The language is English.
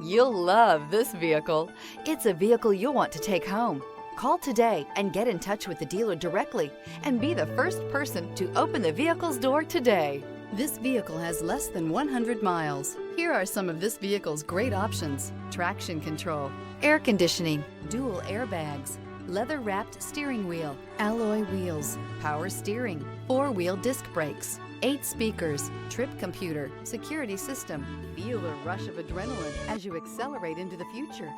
You'll love this vehicle. It's a vehicle you'll want to take home. Call today and get in touch with the dealer directly and be the first person to open the vehicle's door today. This vehicle has less than 100 miles. Here are some of this vehicle's great options: traction control, air conditioning, dual airbags, leather-wrapped steering wheel, alloy wheels, power steering, four-wheel disc brakes, 8 speakers, trip computer, security system. Feel a rush of adrenaline as you accelerate into the future.